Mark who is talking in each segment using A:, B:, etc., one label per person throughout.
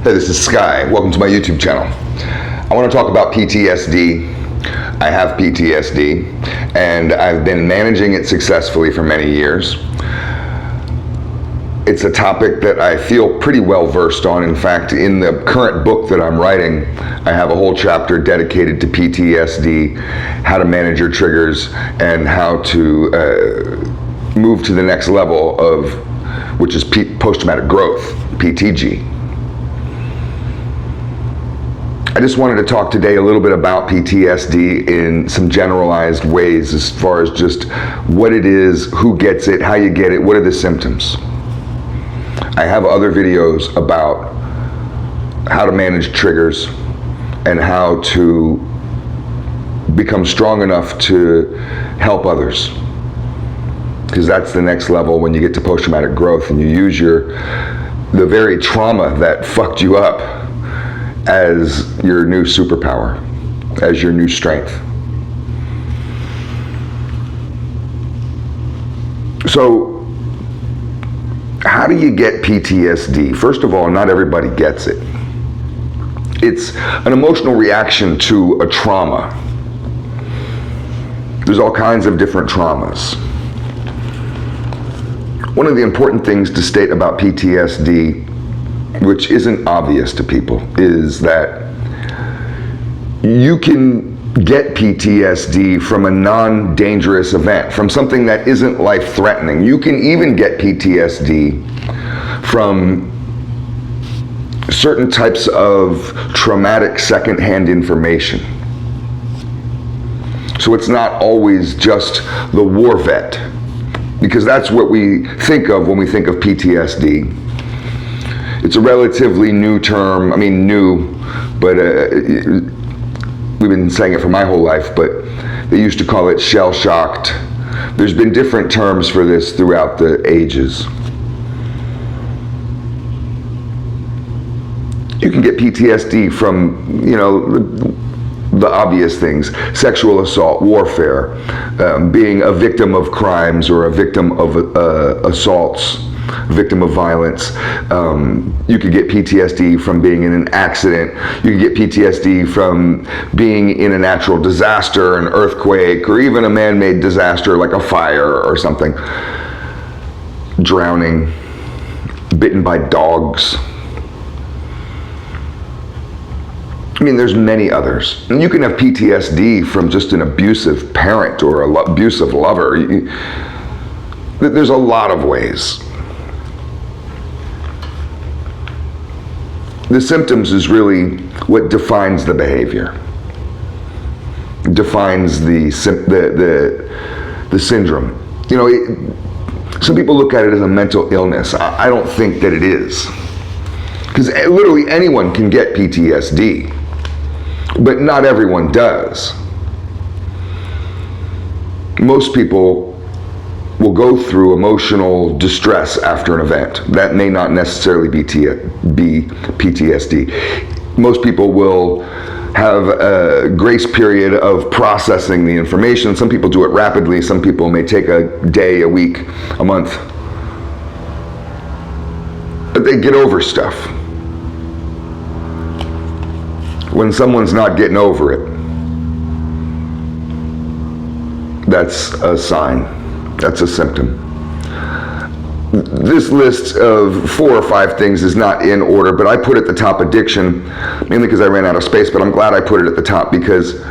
A: Hey, this is Sky. Welcome to my YouTube channel. I want to talk about PTSD. I have PTSD, and I've been managing it successfully for many years. It's a topic that I feel pretty well versed on. In fact, in the current book that I'm writing, I have a whole chapter dedicated to PTSD, how to manage your triggers, and how to move to the next level of, which is post-traumatic growth, PTG. I just wanted to talk today a little bit about PTSD in some generalized ways as far as just what it is, who gets it, how you get it, what are the symptoms. I have other videos about how to manage triggers and how to become strong enough to help others. Because that's the next level when you get to post-traumatic growth and you use the very trauma that fucked you up as your new superpower, as your new strength. So, how do you get PTSD? First of all, not everybody gets it. It's an emotional reaction to a trauma. There's all kinds of different traumas. One of the important things to state about PTSD, which isn't obvious to people, is that you can get PTSD from a non-dangerous event, from something that isn't life-threatening. You can even get PTSD from certain types of traumatic secondhand information. So it's not always just the war vet, because that's what we think of when we think of PTSD. It's a relatively new term. I mean, new, but we've been saying it for my whole life, but they used to call it shell-shocked. There's been different terms for this throughout the ages. You can get PTSD from, the obvious things: sexual assault, warfare, being a victim of crimes or a victim of assaults, victim of violence. You could get PTSD from being in an accident. You could get PTSD from being in a natural disaster, an earthquake, or even a man-made disaster like a fire or something. Drowning, bitten by dogs. I mean, there's many others. And you can have PTSD from just an abusive parent or an abusive lover. There's a lot of ways. The symptoms is really what defines the behavior, defines the syndrome. Some people look at it as a mental illness. I don't think that it is, because literally anyone can get PTSD, but not everyone does. Most people will go through emotional distress after an event. That may not necessarily be PTSD. Most people will have a grace period of processing the information. Some people do it rapidly. Some people may take a day, a week, a month. But they get over stuff. When someone's not getting over it, that's a sign. That's a symptom. This list of 4 or 5 things is not in order, but I put at the top addiction, mainly because I ran out of space, but I'm glad I put it at the top, because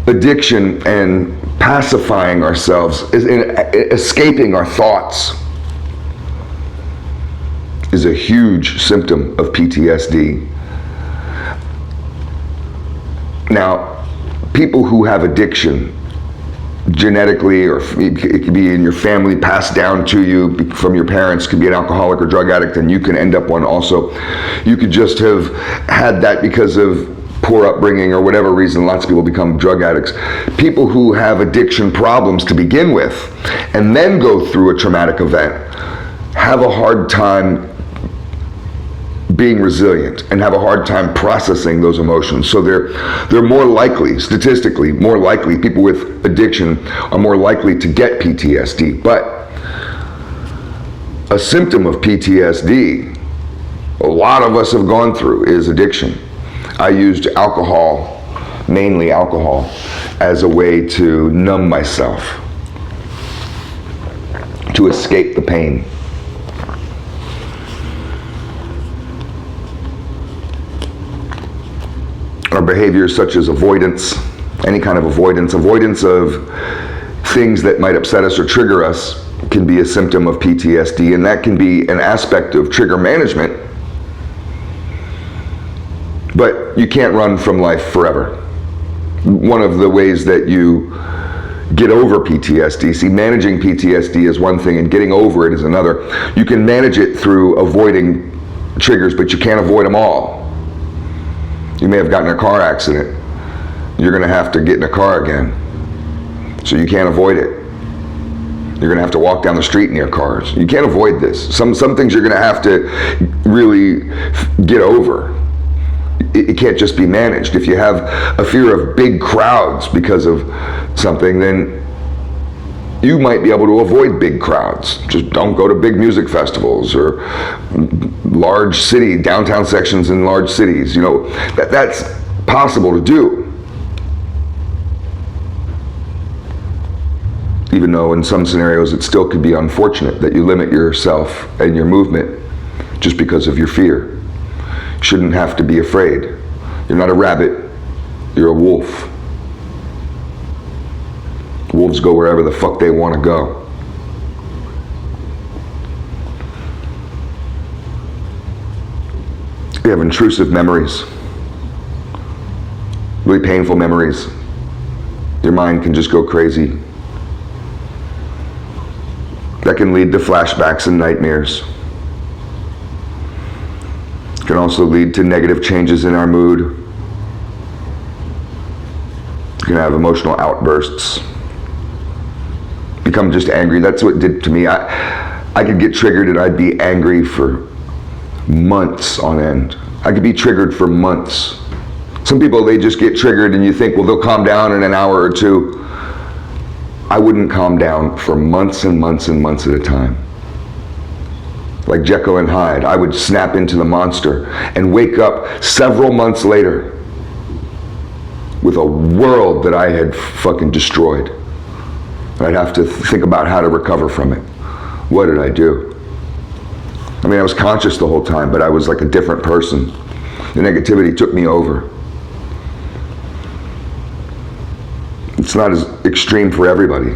A: addiction and pacifying ourselves, escaping our thoughts, is a huge symptom of PTSD. Now, people who have addiction, genetically, or it could be in your family, passed down to you from your parents, could be an alcoholic or drug addict, and you can end up one also. You could just have had that because of poor upbringing or whatever reason. Lots of people become drug addicts. People who have addiction problems to begin with and then go through a traumatic event have a hard time being resilient and have a hard time processing those emotions. So they're more likely, statistically, more likely, people with addiction are more likely to get PTSD. But a symptom of PTSD a lot of us have gone through is addiction. I used alcohol, mainly alcohol, as a way to numb myself, to escape the pain. Our behaviors such as avoidance, any kind of avoidance of things that might upset us or trigger us, can be a symptom of PTSD, and that can be an aspect of trigger management. But you can't run from life forever. One of the ways that you get over PTSD, see, managing PTSD is one thing and getting over it is another. You can manage it through avoiding triggers, but you can't avoid them all. You may have gotten in a car accident. You're going to have to get in a car again. So you can't avoid it. You're going to have to walk down the street near cars. You can't avoid this. Some things you're going to have to really get over. It can't just be managed. If you have a fear of big crowds because of something, then you might be able to avoid big crowds. Just don't go to big music festivals or large city, downtown sections in large cities. You know, that's possible to do. Even though in some scenarios it still could be unfortunate that you limit yourself and your movement just because of your fear. You shouldn't have to be afraid. You're not a rabbit, you're a wolf. Wolves go wherever the fuck they want to go. You have intrusive memories, really painful memories. Your mind can just go crazy. That can lead to flashbacks and nightmares. It can also lead to negative changes in our mood. You can have emotional outbursts. Become just angry. That's what it did to me. I could get triggered and I'd be angry for months on end. I could be triggered for months. Some people, they just get triggered and you think, well, they'll calm down in an hour or two. I wouldn't calm down for months and months and months at a time. Like Jekyll and Hyde, I would snap into the monster and wake up several months later with a world that I had fucking destroyed. I'd have to think about how to recover from it. What did I do? I mean, I was conscious the whole time, but I was like a different person. The negativity took me over. It's not as extreme for everybody.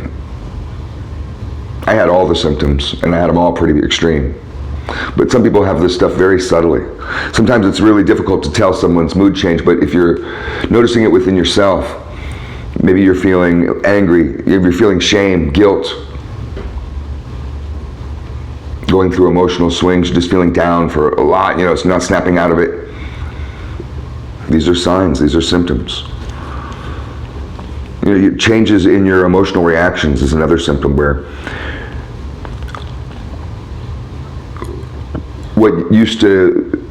A: I had all the symptoms, and I had them all pretty extreme. But some people have this stuff very subtly. Sometimes it's really difficult to tell someone's mood change, but if you're noticing it within yourself, maybe you're feeling angry, you're feeling shame, guilt, going through emotional swings, just feeling down for a lot, you know, it's not snapping out of it. These are signs, these are symptoms. You know, changes in your emotional reactions is another symptom where what used to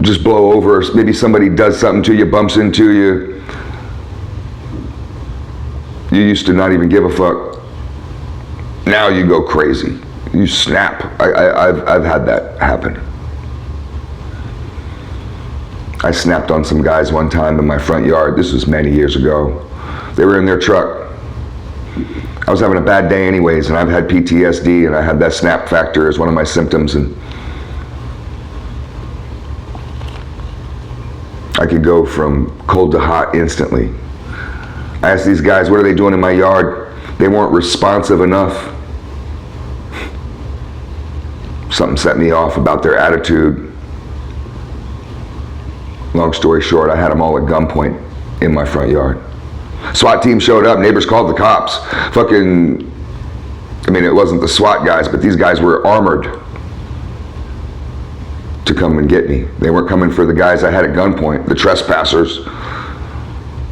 A: just blow over, maybe somebody does something to you, bumps into you, you used to not even give a fuck. Now you go crazy. You snap. I've had that happen. I snapped on some guys one time in my front yard. This was many years ago. They were in their truck. I was having a bad day anyways, and I've had PTSD, and I had that snap factor as one of my symptoms, and I could go from cold to hot instantly. I asked these guys, what are they doing in my yard? They weren't responsive enough. Something set me off about their attitude. Long story short, I had them all at gunpoint in my front yard. SWAT team showed up, neighbors called the cops. Fucking, I mean, it wasn't the SWAT guys, but these guys were armored to come and get me. They weren't coming for the guys I had at gunpoint, the trespassers.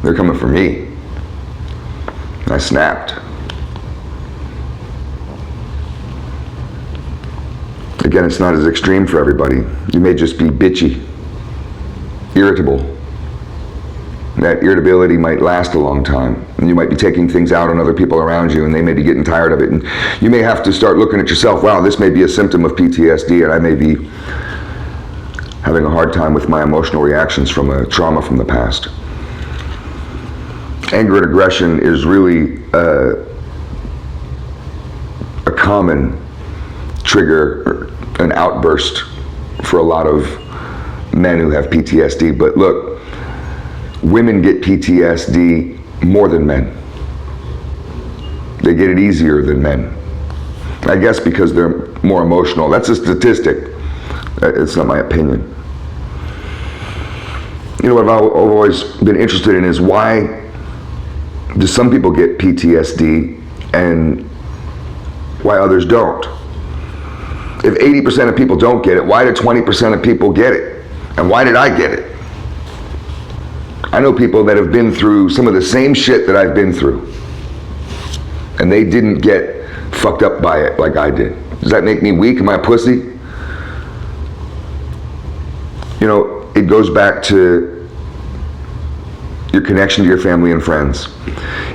A: They're coming for me. I snapped. Again, it's not as extreme for everybody. You may just be bitchy, irritable. That irritability might last a long time, and you might be taking things out on other people around you, and they may be getting tired of it, and you may have to start looking at yourself, wow, this may be a symptom of PTSD, and I may be having a hard time with my emotional reactions from a trauma from the past. Anger and aggression is really a common trigger, an outburst for a lot of men who have PTSD. But look, women get PTSD more than men. They get it easier than men. I guess because they're more emotional. That's a statistic. It's not my opinion. You know what I've always been interested in is why do some people get PTSD and why others don't? If 80% of people don't get it, why do 20% of people get it? And why did I get it? I know people that have been through some of the same shit that I've been through, and they didn't get fucked up by it like I did. Does that make me weak? Am I a pussy? You know, it goes back to your connection to your family and friends.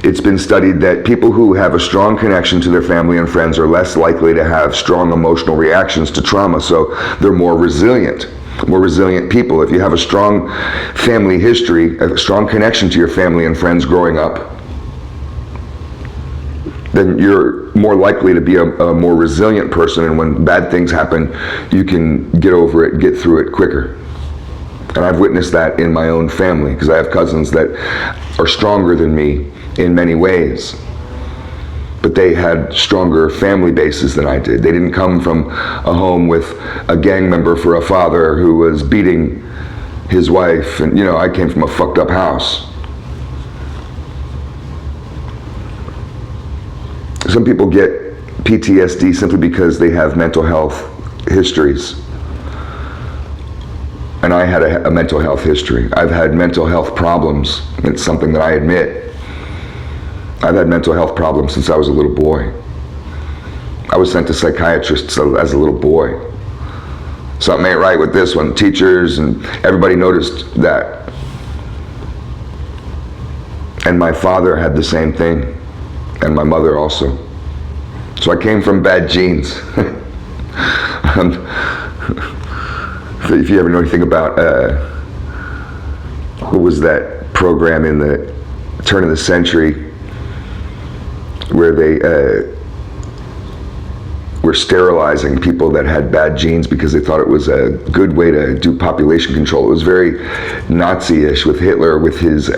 A: It's been studied that people who have a strong connection to their family and friends are less likely to have strong emotional reactions to trauma, so they're more resilient people. If you have a strong family history, a strong connection to your family and friends growing up, then you're more likely to be a more resilient person, and when bad things happen, you can get over it, get through it quicker. And I've witnessed that in my own family, because I have cousins that are stronger than me in many ways, but they had stronger family bases than I did. They didn't come from a home with a gang member for a father who was beating his wife, and I came from a fucked up house. Some people get PTSD simply because they have mental health histories. And I had a mental health history. I've had mental health problems. It's something that I admit. I've had mental health problems since I was a little boy. I was sent to psychiatrists as a little boy. Something ain't right with this one. Teachers and everybody noticed that. And my father had the same thing, and my mother also. So I came from bad genes. If you ever know anything about, what was that program in the turn of the century where they were sterilizing people that had bad genes because they thought it was a good way to do population control. It was very Nazi-ish with Hitler, with his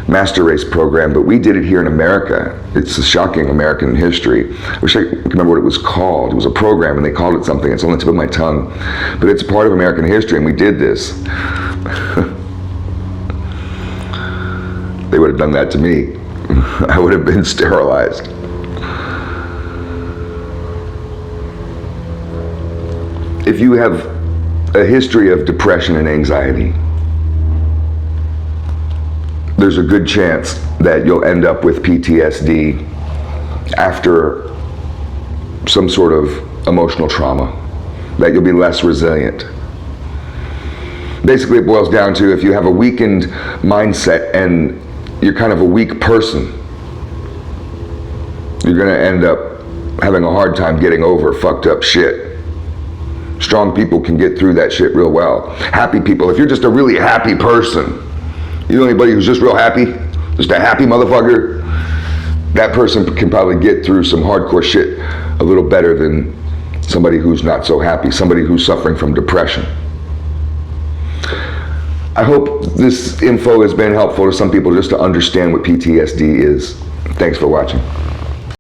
A: master race program, but we did it here in America. It's a shocking American history. I wish I could remember what it was called. It was a program and they called it something. It's on the tip of my tongue, but it's a part of American history, and we did this. They would have done that to me. I would have been sterilized. If you have a history of depression and anxiety, there's a good chance that you'll end up with PTSD after some sort of emotional trauma, that you'll be less resilient. Basically, it boils down to if you have a weakened mindset and you're kind of a weak person, you're going to end up having a hard time getting over fucked up shit. Strong people can get through that shit real well. Happy people, if you're just a really happy person, you know anybody who's just real happy? Just a happy motherfucker? That person can probably get through some hardcore shit a little better than somebody who's not so happy, somebody who's suffering from depression. I hope this info has been helpful to some people just to understand what PTSD is. Thanks for watching.